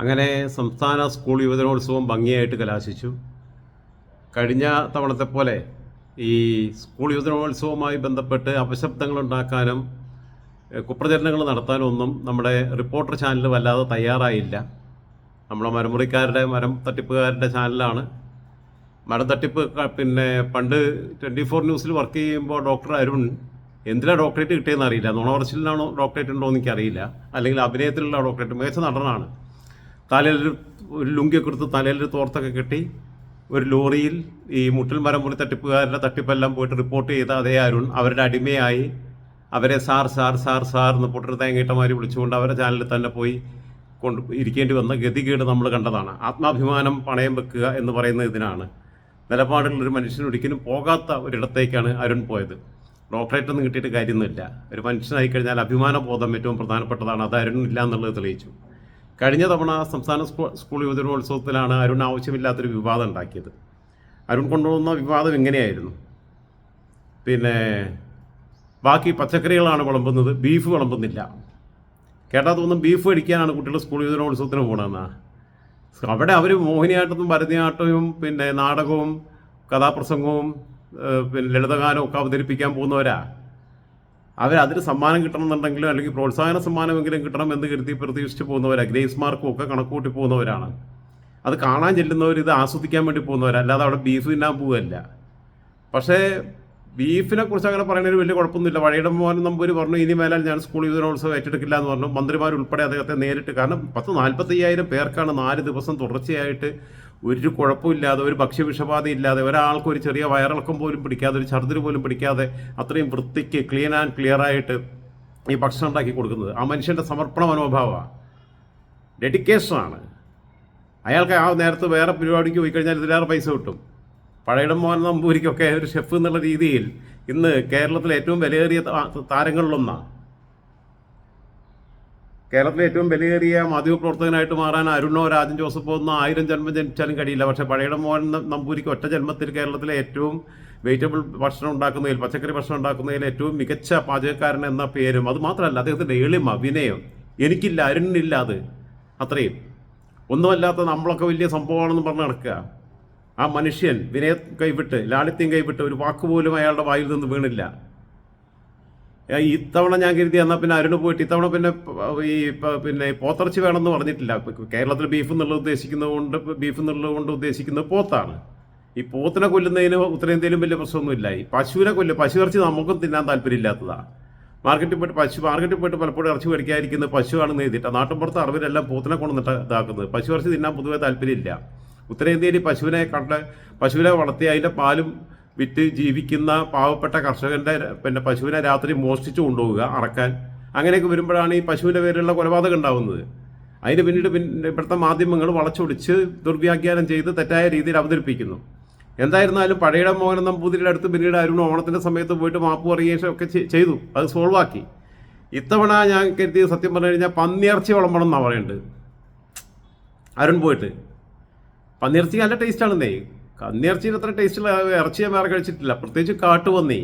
അങ്ങനെ സംസ്ഥാന സ്കൂൾ യുവജനോത്സവം ഭംഗിയായിട്ട് കലാശിച്ചു. കഴിഞ്ഞ തവണത്തെ പോലെ ഈ സ്കൂൾ യുവജനോത്സവവുമായി ബന്ധപ്പെട്ട് അപശബ്ദങ്ങളുണ്ടാക്കാനും കുപ്രചരണങ്ങൾ നടത്താനും ഒന്നും നമ്മുടെ റിപ്പോർട്ടർ ചാനൽ വല്ലാതെ തയ്യാറായില്ല. നമ്മളെ മരം തട്ടിപ്പുകാരുടെ ചാനലാണ്. മരം തട്ടിപ്പ് പിന്നെ പണ്ട് 24 ന്യൂസിൽ വർക്ക് ചെയ്യുമ്പോൾ ഡോക്ടർ അരുൺ എന്തിനാണ് ഡോക്ടറേറ്റ് കിട്ടിയെന്ന് അറിയില്ല. നുണവർച്ചിലാണോ ഡോക്ടറേറ്റ് ഉണ്ടോ എന്ന് എനിക്കറിയില്ല. അല്ലെങ്കിൽ അഭിനയത്തിലുള്ള ഡോക്ടറേറ്റ്, മികച്ച നടനാണ്. തലയിൽ ഒരു ലുങ്കിയൊക്കെ എടുത്ത് തലയിലൊരു തോർത്തൊക്കെ കെട്ടി ഒരു ലോറിയിൽ ഈ മുട്ടിൽ മരം തട്ടിപ്പുകാരുടെ തട്ടിപ്പെല്ലാം പോയിട്ട് റിപ്പോർട്ട് ചെയ്ത അതേ അരുൺ അവരുടെ അടിമയായി അവരെ സാർ സാർ സാർ സാർ എന്ന് പൊട്ടൊരു തേങ്ങയിട്ടമാരി വിളിച്ചുകൊണ്ട് അവരുടെ ചാനലിൽ തന്നെ പോയി ഇരിക്കേണ്ടി വന്ന ഗതികേട് നമ്മൾ കണ്ടതാണ്. ആത്മാഭിമാനം പണയം വെക്കുക എന്ന് പറയുന്ന ഇതിനാണ്. നിലപാടുള്ളൊരു മനുഷ്യൻ ഒരിക്കലും പോകാത്ത ഒരിടത്തേക്കാണ് അരുൺ പോയത്. ഡോക്ടറേറ്റ് ഒന്നും കിട്ടിയിട്ട് കാര്യമൊന്നുമില്ല. ഒരു മനുഷ്യനായി കഴിഞ്ഞാൽ അഭിമാന ബോധം ഏറ്റവും പ്രധാനപ്പെട്ടതാണ്. അത് അരുണില്ല എന്നുള്ളത് തെളിയിച്ചു. കഴിഞ്ഞ തവണ സംസ്ഥാന സ്കൂൾ യുവജനോത്സവത്തിലാണ് അരുൺ ആവശ്യമില്ലാത്തൊരു വിവാദം ഉണ്ടാക്കിയത്. അരുൺ കൊണ്ടുവന്ന വിവാദം എങ്ങനെയായിരുന്നു? പിന്നെ ബാക്കി പച്ചക്കറികളാണ് വിളമ്പുന്നത്, ബീഫ് വിളമ്പുന്നില്ല. കേട്ടാൽ തോന്നും ബീഫ് കഴിക്കാനാണ് കുട്ടികൾ സ്കൂൾ യുവജനോത്സവത്തിന് പോകണമെന്നാണ്. അവിടെ അവർ മോഹിനിയാട്ടവും ഭരതനാട്യവും പിന്നെ നാടകവും കഥാപ്രസംഗവും പിന്നെ ലളിതഗാനവും ഒക്കെ അവതരിപ്പിക്കാൻ പോകുന്നവരാ. അതിന് സമ്മാനം കിട്ടണമെന്നുണ്ടെങ്കിലും അല്ലെങ്കിൽ പ്രോത്സാഹന സമ്മാനമെങ്കിലും കിട്ടണം എന്ന് കരുതി പ്രതീക്ഷിച്ച് പോകുന്നവരാണ്. ഗ്രേസ് മാർക്കും ഒക്കെ കണക്കൂട്ടി പോകുന്നവരാണ്. അത് കാണാൻ ചെല്ലുന്നവർ ഇത് ആസ്വദിക്കാൻ വേണ്ടി പോകുന്നവരാണ്, അല്ലാതെ അവിടെ ബീഫ് തിന്നാൻ പോവുകയല്ല. പക്ഷേ ബീഫിനെ കുറിച്ച് അങ്ങനെ പറയുന്നതിന് വലിയ കുഴപ്പമൊന്നുമില്ല. വഴിയുടെ മോഹൻ നമ്പൂരി പറഞ്ഞു ഇനി മേലാൽ ഞാൻ സ്കൂൾ യുവജനോത്സവം ഏറ്റെടുക്കില്ല എന്ന് പറഞ്ഞു. മന്ത്രിമാരുൾപ്പെടെ അദ്ദേഹത്തെ നേരിട്ട്, കാരണം 45,000 പേർക്കാണ് 4 ദിവസം തുടർച്ചയായിട്ട് ഒരു കുഴപ്പമില്ലാതെ, ഒരു ഭക്ഷ്യവിഷബാധയില്ലാതെ, ഒരാൾക്ക് ഒരു ചെറിയ വയറിളക്കം പോലും പിടിക്കാതെ, ഒരു ഛർദ്ദിൽ പോലും പിടിക്കാതെ അത്രയും വൃത്തിക്ക് ക്ലീൻ ആൻഡ് ക്ലിയർ ആയിട്ട് ഈ ഭക്ഷണം ഉണ്ടാക്കി കൊടുക്കുന്നത്. ആ മനുഷ്യൻ്റെ സമർപ്പണ മനോഭാവമാണ്, ഡെഡിക്കേഷനാണ്. അയാൾക്ക് ആ നേരത്ത് വേറെ പരിപാടിക്ക് പോയി കഴിഞ്ഞാൽ ഇതിലേറെ പൈസ കിട്ടും. പഴയടം മോഹൻ നമ്പൂരിക്കൊക്കെ ഒരു ഷെഫ് എന്നുള്ള രീതിയിൽ ഇന്ന് കേരളത്തിലെ ഏറ്റവും വിലയേറിയ താരങ്ങളിലൊന്നാണ്. കേരളത്തിലെ ഏറ്റവും വിലയേറിയ മാധ്യമപ്രവർത്തകനായിട്ട് മാറാൻ അരുണോ രാജൻ ജോസഫോ ഒന്നും 1000 ജന്മം ജനിച്ചാലും കഴിയില്ല. പക്ഷേ പഴയടം മോഹൻ നമ്പൂരിക്ക് ഒറ്റ ജന്മത്തിൽ കേരളത്തിലെ ഏറ്റവും വെജിറ്റബിൾ ഭക്ഷണം ഉണ്ടാക്കുന്നതിൽ, പച്ചക്കറി ഭക്ഷണം ഉണ്ടാക്കുന്നതിൽ ഏറ്റവും മികച്ച പാചകക്കാരൻ എന്ന പേരും, അത് മാത്രമല്ല അദ്ദേഹത്തിൻ്റെ എളിമ, വിനയം എനിക്കില്ല, അരുണിനില്ല. അത് അത്രയും ഒന്നുമല്ലാത്ത നമ്മളൊക്കെ വലിയ സംഭവമാണെന്ന് പറഞ്ഞ് നടക്കുക. ആ മനുഷ്യൻ വിനയം കൈവിട്ട്, ലാളിത്യം കൈവിട്ട് ഒരു വാക്കുപോലും അയാളുടെ വായിൽ നിന്ന് വീണില്ല. ഇത്തവണ ഞാൻ കരുതി എന്നാൽ പിന്നെ അരുണ് പോയിട്ട് ഇത്തവണ പിന്നെ പോത്തിറച്ചി വേണമെന്ന് പറഞ്ഞിട്ടില്ല. കേരളത്തിൽ ബീഫ് എന്നുള്ളത് ഉദ്ദേശിക്കുന്നത് പോത്താണ്. ഈ പോത്തിനെ കൊല്ലുന്നതിന് ഉത്തരേന്ത്യയിലും വലിയ പ്രശ്നമൊന്നുമില്ല. ഈ പശുവിനെ പശുവിറച്ചി നമുക്കും തിന്നാൻ താല്പര്യമില്ലാത്തതാണ്. മാർക്കറ്റിൽ പോയിട്ട് പലപ്പോഴും ഇറച്ചി മേടിക്കാതിരിക്കുന്നത് പശുവാണെന്ന് എഴുതിയിട്ട് നാട്ടിൻപുറത്ത് അറിവിലെല്ലാം പോത്തിനെ കൊണ്ടുവന്നിട്ട് ഇതാക്കുന്നത്. പശുവിറച്ചി തിന്നാൻ പൊതുവെ താല്പര്യമില്ല. ഉത്തരേന്ത്യയിൽ പശുവിനെ വളർത്തി അതിൻ്റെ പാലും വിറ്റ് ജീവിക്കുന്ന പാവപ്പെട്ട കർഷകൻ്റെ പിന്നെ പശുവിനെ രാത്രി മോഷ്ടിച്ചു കൊണ്ടുപോവുക അറക്കാൻ, അങ്ങനെയൊക്കെ വരുമ്പോഴാണ് ഈ പശുവിൻ്റെ പേരിലുള്ള കൊലപാതകം ഉണ്ടാകുന്നത്. അതിന് പിന്നീട് ഇവിടുത്തെ മാധ്യമങ്ങൾ വളച്ചൊടിച്ച് ദുർവ്യാഖ്യാനം ചെയ്ത് തെറ്റായ രീതിയിൽ അവതരിപ്പിക്കുന്നു. എന്തായിരുന്നാലും പഴയടം മോഹൻ നമ്പൂതിരിയുടെ അടുത്ത് പിന്നീട് അരുൺ ഓണത്തിൻ്റെ സമയത്ത് പോയിട്ട് മാപ്പ് പറയുകയും ഒക്കെ ചെയ്തു. അത് സോൾവ് ആക്കി. ഇത്തവണ ഞാൻ കരുതിയത് സത്യം പറഞ്ഞു കഴിഞ്ഞാൽ പന്നിയിറച്ചി വിളമ്പണം എന്നാണ് പറയുന്നത്. അരുൺ പോയിട്ട് പന്നിയിറച്ചി നല്ല ടേസ്റ്റാണെന്നേ. പന്നിയിറച്ചിയിൽ അത്ര ടേസ്റ്റുള്ള ഇറച്ചി ഞാൻ വേറെ കഴിച്ചിട്ടില്ല, പ്രത്യേകിച്ച് കാട്ടുപന്നി.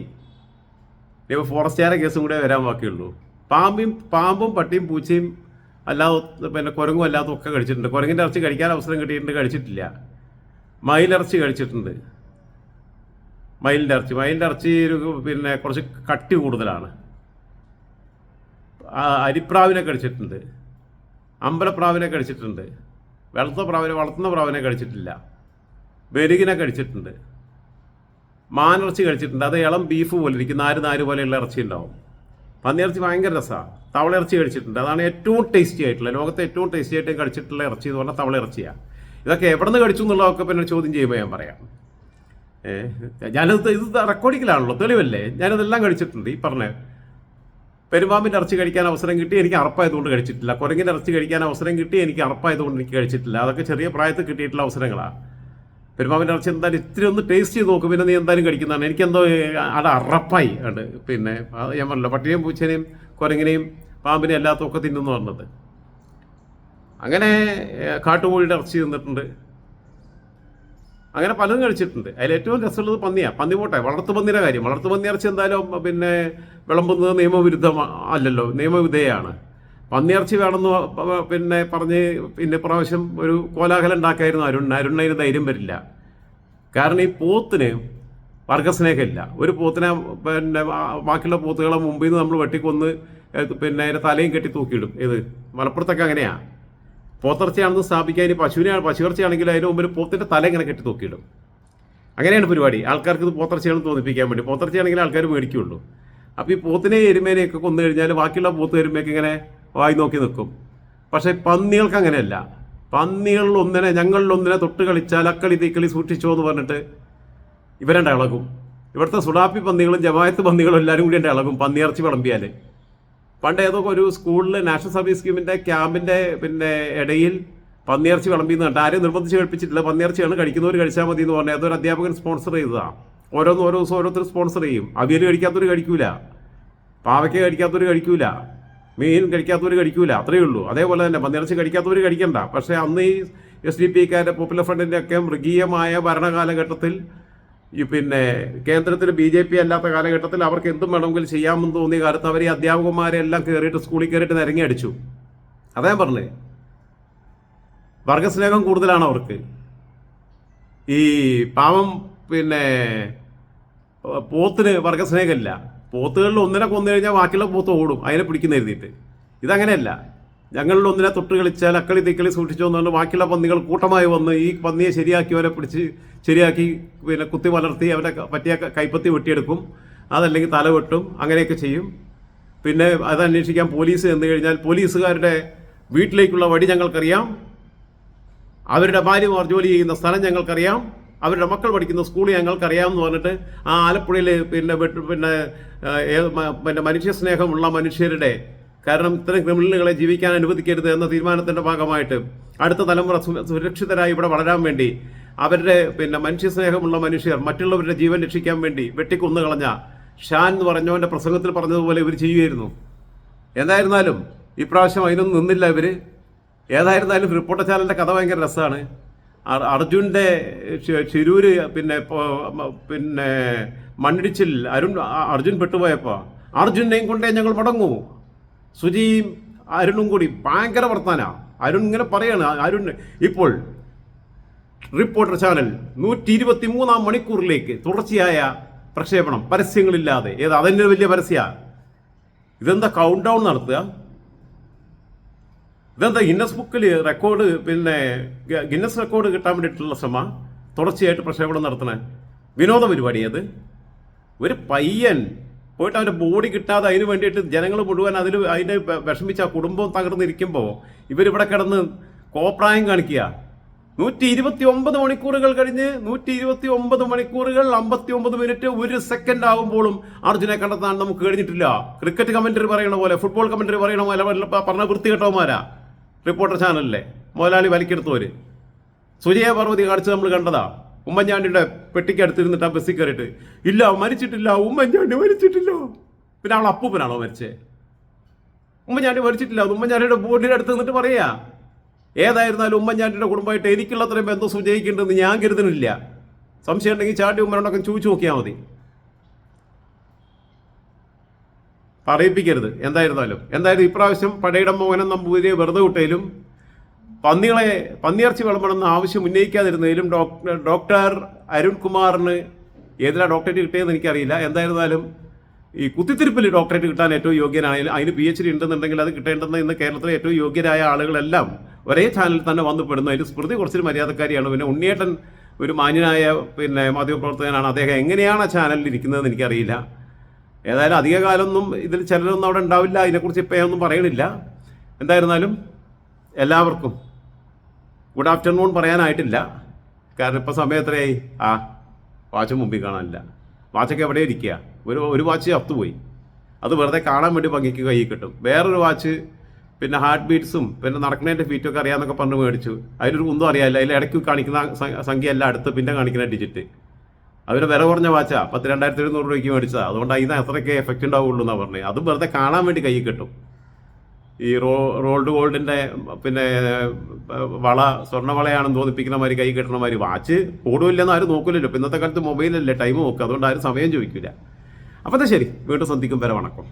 ഇപ്പോൾ ഫോറസ്റ്റുകാരെ കേസും കൂടെ വരാൻ ബാക്കിയുള്ളൂ. പാമ്പും പട്ടിയും പൂച്ചയും അല്ലാതെ പിന്നെ കുരങ്ങും അല്ലാതെ ഒക്കെ കഴിച്ചിട്ടുണ്ട്. കുരങ്ങിൻ്റെ ഇറച്ചി കഴിക്കാൻ അവസരം കിട്ടിയിട്ടുണ്ട്, കഴിച്ചിട്ടില്ല. മയിലിറച്ചി കഴിച്ചിട്ടുണ്ട്. മയിലിൻ്റെ ഇറച്ചി പിന്നെ കുറച്ച് കട്ടി കൂടുതലാണ്. അരിപ്രാവിനെ കഴിച്ചിട്ടുണ്ട്, അമ്പലപ്രാവിനെ കഴിച്ചിട്ടുണ്ട്, വളർത്തുന്ന പ്രാവിനെ കഴിച്ചിട്ടില്ല, ബെരുകിനെ കഴിച്ചിട്ടുണ്ട്, മാനിറച്ചി കഴിച്ചിട്ടുണ്ട്. അത് ഇളം ബീഫ് പോലെ ഇരിക്കും, നാര് പോലെയുള്ള ഇറച്ചി ഉണ്ടാവും. പന്നിയിറച്ചി ഭയങ്കര രസമാണ്. തവളയിറച്ചി കഴിച്ചിട്ടുണ്ട്. അതാണ് ഏറ്റവും ടേസ്റ്റി ആയിട്ടുള്ള, ലോകത്തെ ഏറ്റവും ടേസ്റ്റി ആയിട്ട് കഴിച്ചിട്ടുള്ള ഇറച്ചി എന്ന് പറഞ്ഞാൽ തവളയിറച്ചിയാണ്. ഇതൊക്കെ എവിടെ നിന്ന് കഴിച്ചു എന്നുള്ളതൊക്കെ പിന്നെ ചോദ്യം ചെയ്യുമ്പോൾ ഞാൻ പറയാം. ഇത് റെക്കോർഡിങ്ങിലാണല്ലോ, തെളിവല്ലേ. ഞാനിതെല്ലാം കഴിച്ചിട്ടുണ്ട്. ഈ പറഞ്ഞ പെരുമ്പാമ്പിൻ്റെ ഇറച്ചി കഴിക്കാൻ അവസരം കിട്ടി, എനിക്ക് അറപ്പായതുകൊണ്ട് കഴിച്ചിട്ടില്ല. കുരങ്ങിൻ്റെ ഇറച്ചി കഴിക്കാൻ അവസരം കിട്ടി, എനിക്ക് അറപ്പായതുകൊണ്ട് എനിക്ക് കഴിച്ചിട്ടില്ല. അതൊക്കെ ചെറിയ പ്രായത്തിൽ കിട്ടിയിട്ടുള്ള അവസരങ്ങളാണ്. പെരുമ്പാമ്പിൻ്റെ ഇറച്ചി എന്തായാലും ഇത്തിരി ഒന്ന് ടേസ്റ്റ് ചെയ്ത് നോക്കും, പിന്നെ നീ എന്തായാലും കഴിക്കുന്നതാണ്. എനിക്കെന്തോ അവിടെ അറപ്പായി ഉണ്ട്. പിന്നെ ഞാൻ പറഞ്ഞല്ലോ, പട്ടിയെയും പൂച്ചനെയും കുരങ്ങിനെയും പാമ്പിനെയും എല്ലാത്തൊക്കെ തിന്നുന്നു പറഞ്ഞത്. അങ്ങനെ കാട്ടുകോഴിയുടെ ഇറച്ചി തിന്നിട്ടുണ്ട്. അങ്ങനെ പലതും കഴിച്ചിട്ടുണ്ട്. അതിൽ ഏറ്റവും രസമുള്ളത് പന്നിയാണ്. പന്നി പോട്ടെ, വളർത്തുപന്നിയുടെ കാര്യം. വളർത്തുപന്നി ഇറച്ചി എന്തായാലും പിന്നെ വിളമ്പുന്നത് നിയമവിരുദ്ധം അല്ലല്ലോ, നിയമവിധേയമാണ്. പന്നിയിറച്ചി വേണമെന്ന് പിന്നെ പറഞ്ഞ് പിന്നെ പ്രാവശ്യം ഒരു കോലാഹലം ഉണ്ടാക്കായിരുന്നു അരുണിന് ധൈര്യം വരില്ല. കാരണം ഈ പോത്തിന് വർഗസ്നേഹമില്ല. ഒരു പോത്തിനെ പിന്നെ ബാക്കിയുള്ള പോത്തുകളെ മുമ്പിൽ നിന്ന് നമ്മൾ വെട്ടിക്കൊന്ന് പിന്നെ അതിൻ്റെ തലയും കെട്ടി തൂക്കിയിടും. ഇത് മലപ്പുറത്തൊക്കെ അങ്ങനെയാണ്. പോത്തിറച്ചിയാണെന്ന് സ്ഥാപിക്കാൻ പശുവിറച്ചിയാണെങ്കിൽ അതിന് മുമ്പിൽ പോത്തിൻ്റെ തല ഇങ്ങനെ കെട്ടി തൂക്കിയിടും. അങ്ങനെയാണ് പരിപാടി. ആൾക്കാർക്ക് ഇത് പോത്തിറച്ചിയാണെന്ന് തോന്നിപ്പിക്കാൻ വേണ്ടി. പോത്തിറച്ചിയാണെങ്കിൽ ആൾക്കാർ മേടിക്കുകയുള്ളൂ. അപ്പോൾ ഈ പോത്തിനെ എരുമേനെയൊക്കെ കൊന്നു കഴിഞ്ഞാൽ ബാക്കിയുള്ള പോത്ത് എരുമയൊക്കെ ഇങ്ങനെ വായി നോക്കി നിൽക്കും. പക്ഷേ പന്നികൾക്ക് അങ്ങനെയല്ല. ഞങ്ങളിലൊന്നിനെ തൊട്ട് കളിച്ചാൽ അക്കളി തീക്കളി സൂക്ഷിച്ചോ എന്ന് പറഞ്ഞിട്ട് ഇവരെണ്ട ഇളകും. ഇവിടുത്തെ സുഡാപ്പി പന്നികളും ജമായത്ത് പന്നികളും എല്ലാവരും കൂടി ഇളകും പന്നിയിറച്ചി വിളമ്പിയാൽ. പണ്ട് ഏതൊക്കെ ഒരു സ്കൂളിൽ നാഷണൽ സർവീസ് സ്കീമിൻ്റെ ക്യാമ്പിൻ്റെ പിന്നെ ഇടയിൽ പന്നിയിറച്ചി വിളമ്പിന്ന് കണ്ട ആരെയും നിർബന്ധിച്ച് കഴിപ്പിച്ചിട്ടില്ല. പന്നിയിറച്ചിയാണ് കഴിക്കുന്നവർ കഴിച്ചാൽ മതി എന്ന് പറഞ്ഞാൽ അതൊരു അധ്യാപകൻ സ്പോൺസർ ചെയ്തതാണ്. ഓരോ ദിവസം ഓരോരുത്തർ സ്പോൺസർ ചെയ്യും. അവിയൽ കഴിക്കാത്തവർ കഴിക്കൂല, പാവയ്ക്ക കഴിക്കാത്തവർ കഴിക്കൂല, മീൻ കഴിക്കാത്തവർ കഴിക്കൂല, അത്രയേ ഉള്ളൂ. അതേപോലെ തന്നെ പന്നിയിറച്ചി കഴിക്കാത്തവർ കഴിക്കണ്ട. പക്ഷേ അന്ന് ഈ SDP പോപ്പുലർ ഫ്രണ്ടിൻ്റെ ഒക്കെ മൃഗീയമായ ഭരണകാലഘട്ടത്തിൽ ഈ പിന്നെ കേന്ദ്രത്തിൽ BJP അല്ലാത്ത കാലഘട്ടത്തിൽ അവർക്ക് എന്തും വേണമെങ്കിലും ചെയ്യാമെന്ന് തോന്നിയ കാലത്ത് അവർ ഈ അധ്യാപകന്മാരെ എല്ലാം കയറിയിട്ട് സ്കൂളിൽ കയറിയിട്ട് നിരങ്ങി അടിച്ചു. അതേ പറഞ്ഞേ, വർഗസ്നേഹം കൂടുതലാണ് അവർക്ക്. ഈ പാവം പിന്നെ പോത്തിന് വർഗസ്നേഹമില്ല. പോത്തുകളിൽ ഒന്നിനെ കൊന്നു കഴിഞ്ഞാൽ ബാക്കിയുള്ള പോത്ത് ഓടും അതിനെ പിടിക്കുന്ന എഴുതിയിട്ട്. ഇതങ്ങനെയല്ല. ഞങ്ങളിൽ ഒന്നിനെ തൊട്ട് കളിച്ചാൽ അക്കളി തീക്കളി സൂക്ഷിച്ചോ എന്ന് പറഞ്ഞാൽ ബാക്കിയുള്ള പന്നികൾ കൂട്ടമായി വന്ന് ഈ പന്നിയെ ശരിയാക്കിയവരെ പിടിച്ച് ശരിയാക്കി പിന്നെ കുത്തി വളർത്തി അവരെ പറ്റിയ കൈപ്പത്തി വെട്ടിയെടുക്കും, അതല്ലെങ്കിൽ തല വെട്ടും, അങ്ങനെയൊക്കെ ചെയ്യും. പിന്നെ അതന്വേഷിക്കാൻ പോലീസ് എന്ന് കഴിഞ്ഞാൽ പോലീസുകാരുടെ വീട്ടിലേക്കുള്ള വഴി ഞങ്ങൾക്കറിയാം, അവരുടെ ഭാര്യമാർ ജോലി ചെയ്യുന്ന സ്ഥലം ഞങ്ങൾക്കറിയാം, അവരുടെ മക്കൾ പഠിക്കുന്ന സ്കൂൾ ഞങ്ങൾക്കറിയാമെന്ന് പറഞ്ഞിട്ട് ആ ആലപ്പുഴയിൽ പിന്നെ മനുഷ്യ സ്നേഹമുള്ള മനുഷ്യരുടെ, കാരണം ഇത്തരം ക്രിമിനലുകളെ ജീവിക്കാൻ അനുവദിക്കരുത് എന്ന തീരുമാനത്തിൻ്റെ ഭാഗമായിട്ട് അടുത്ത തലമുറ സുരക്ഷിതരായി ഇവിടെ വളരാൻ വേണ്ടി അവരുടെ പിന്നെ മനുഷ്യസ്നേഹമുള്ള മനുഷ്യർ മറ്റുള്ളവരുടെ ജീവൻ രക്ഷിക്കാൻ വേണ്ടി വെട്ടിക്കൊന്നു കളഞ്ഞ ഷാൻ എന്ന് പറഞ്ഞവൻ്റെ പ്രസംഗത്തിൽ പറഞ്ഞതുപോലെ ഇവർ ചെയ്യുമായിരുന്നു. എന്തായിരുന്നാലും ഇപ്രാവശ്യം അതിനൊന്നും നിന്നില്ല ഇവർ. ഏതായിരുന്നാലും റിപ്പോർട്ടർ ചാനലിൻ്റെ കഥ ഭയങ്കര രസമാണ്. അർജുൻ്റെ ശിരൂര് പിന്നെ മണ്ണിടിച്ചിൽ അർജുൻ പെട്ടുപോയപ്പോൾ അർജുനെയും കൊണ്ടേ ഞങ്ങൾ മടങ്ങൂ. സുജിയും അരുണും കൂടി ഭയങ്കര വർത്താനാണ്. അരുൺ ഇങ്ങനെ പറയാണ്. അരുൺ ഇപ്പോൾ റിപ്പോർട്ടർ ചാനൽ 123 മണിക്കൂറിലേക്ക് തുടർച്ചയായ പ്രക്ഷേപണം, പരസ്യങ്ങളില്ലാതെ. അതെന്നെ വലിയ പരസ്യമാണ്. ഇതെന്താ കൗണ്ട് ഡൗൺ നടത്തുക? ഇതെന്താ ഗിന്നസ് ബുക്കിൽ റെക്കോർഡ് പിന്നെ ഗിന്നസ് റെക്കോർഡ് കിട്ടാൻ വേണ്ടിയിട്ടുള്ള ശ്രമം തുടർച്ചയായിട്ട് പ്രക്ഷേപണം നടത്തണേ വിനോദ പരിപാടി. അത് ഒരു പയ്യൻ പോയിട്ട് അവൻ്റെ ബോഡി കിട്ടാതെ അതിന് വേണ്ടിയിട്ട് ജനങ്ങൾ മുഴുവൻ അതിനെ വിഷമിച്ച കുടുംബം തകർന്നിരിക്കുമ്പോൾ ഇവരിവിടെ കിടന്ന് കോപ്രായം കാണിക്കുക. 129 മണിക്കൂറുകൾ കഴിഞ്ഞ് 129 മണിക്കൂറുകൾ 59 മിനിറ്റ് 1 സെക്കൻഡ് ആകുമ്പോഴും അർജുനെ കണ്ടെത്താൻ നമുക്ക് കഴിഞ്ഞിട്ടില്ല. ക്രിക്കറ്റ് കമന്ററി പറയണ പോലെ, ഫുട്ബോൾ കമന്ററി പറയണ പോലെ പറഞ്ഞ വൃത്തികെട്ടവന്മാരാ റിപ്പോർട്ടർ ചാനലിലെ മുതലാളി വലിക്കെടുത്തവര്. സുജയ പാർവതി കാണിച്ച് നമ്മൾ കണ്ടതാ. ഉമ്മൻചാണ്ടിയുടെ പെട്ടിക്ക് അടുത്തിരുന്നിട്ട് ആ ബസ്സിൽ കയറിയിട്ട് ഇല്ല മരിച്ചിട്ടില്ല, ഉമ്മൻചാണ്ടി മരിച്ചിട്ടില്ല. പിന്നെ അവൾ അപ്പൂപ്പനാണോ മരിച്ചേ? ഉമ്മൻചാണ്ടി മരിച്ചിട്ടില്ല. ഉമ്മൻചാണ്ടിയുടെ ബോർഡിൻ്റെ അടുത്ത് നിന്നിട്ട് പറയാ. ഏതായിരുന്നാലും ഉമ്മൻചാണ്ടിയുടെ കുടുംബമായിട്ട് എനിക്കുള്ള അത്രയും ബന്ധം സുജയിക്കേണ്ടതെന്ന് ഞാൻ കരുതുന്നില്ല. സംശയം ഉണ്ടെങ്കിൽ ചാണ്ടി ഉമ്മനോടൊക്കെ ചോദിച്ചു നോക്കിയാൽ മതി, പറയിപ്പിക്കരുത്. എന്തായാലും ഇപ്രാവശ്യം പടയിടം മോഹനൻ നമ്പൂതിരിയെ വെറുതെ വിട്ടതിലും പന്നിയിറച്ചി വിളമ്പണമെന്ന് ആവശ്യം ഉന്നയിക്കാതിരുന്നതിലും ഡോക്ടർ അരുൺകുമാറിന് ഏതിലാണ് ഡോക്ടറേറ്റ് കിട്ടിയതെന്ന് എനിക്കറിയില്ല. എന്തായിരുന്നാലും ഈ കുത്തിത്തിരിപ്പിൽ ഡോക്ടറേറ്റ് കിട്ടാൻ ഏറ്റവും യോഗ്യനായാലും അതിന് PhD ഉണ്ടെന്നുണ്ടെങ്കിൽ അത് കിട്ടേണ്ടെന്ന് ഇന്ന് കേരളത്തിലെ ഏറ്റവും യോഗ്യരായ ആളുകളെല്ലാം ഒരേ ചാനലിൽ തന്നെ വന്നുപെടുന്നു. അതിൽ സ്മൃതി കുറച്ചൊരു മര്യാദക്കാരിയാണ്. പിന്നെ ഉണ്ണിയേട്ടൻ ഒരു മാന്യനായ മാധ്യമപ്രവർത്തകനാണ്. അദ്ദേഹം എങ്ങനെയാണ് ആ ചാനലിൽ ഇരിക്കുന്നതെന്ന് എനിക്കറിയില്ല. ഏതായാലും അധികകാലമൊന്നും ഇതിൽ ചിലരൊന്നും അവിടെ ഉണ്ടാവില്ല. അതിനെക്കുറിച്ച് ഇപ്പം ഒന്നും പറയണില്ല. എന്തായിരുന്നാലും എല്ലാവർക്കും ഗുഡ് ആഫ്റ്റർനൂൺ പറയാനായിട്ടില്ല. കാരണം ഇപ്പോൾ സമയം എത്രയായി? വാച്ച് മുമ്പിൽ കാണാനില്ല. വാച്ചൊക്കെ എവിടെ ഇരിക്കുക? ഒരു വാച്ച് അത്തുപോയി. അത് വെറുതെ കാണാൻ വേണ്ടി ഭംഗിക്ക് കയ്യിൽ കിട്ടും. വേറൊരു വാച്ച് പിന്നെ ഹാർട്ട് ബീറ്റ്സും പിന്നെ നടക്കുന്നതിൻ്റെ ഫീറ്റൊക്കെ അറിയാമെന്നൊക്കെ പറഞ്ഞ് മേടിച്ചു. അതിലൊരു കുന്തം അറിയാമല്ല. അതിൽ ഇടയ്ക്ക് കാണിക്കുന്ന സംഖ്യ അല്ല, അടുത്ത് പിന്നെ കാണിക്കുന്ന ഡിജിറ്റ്. അവർ വില കുറഞ്ഞ വാച്ചാ 2,700 രൂപയ്ക്ക് മേടിച്ചതാണ്. അതുകൊണ്ട് അതിന് അത്രയ്ക്ക് എഫക്റ്റ് ഉണ്ടാവുള്ളൂ എന്നാണ് പറഞ്ഞത്. അത് വെറുതെ കാണാൻ വേണ്ടി കയ്യിൽ കിട്ടും. ഈ റോൾഡ് ഗോൾഡിൻ്റെ പിന്നെ വള സ്വർണ്ണവളയാണെന്ന് തോന്നിപ്പിക്കുന്ന മാതിരി കൈ കെട്ടണ മാതിരി വാച്ച് ഓടുമില്ലെന്ന് ആരും നോക്കില്ലല്ലോ. ഇപ്പം ഇന്നത്തെ കാലത്ത് മൊബൈലല്ലേ ടൈം നോക്കുക. അതുകൊണ്ട് ആരും സമയം ചോദിക്കില്ല. അപ്പോൾ ശരി, വീണ്ടും സന്ധിക്കും വരെ വണക്കം.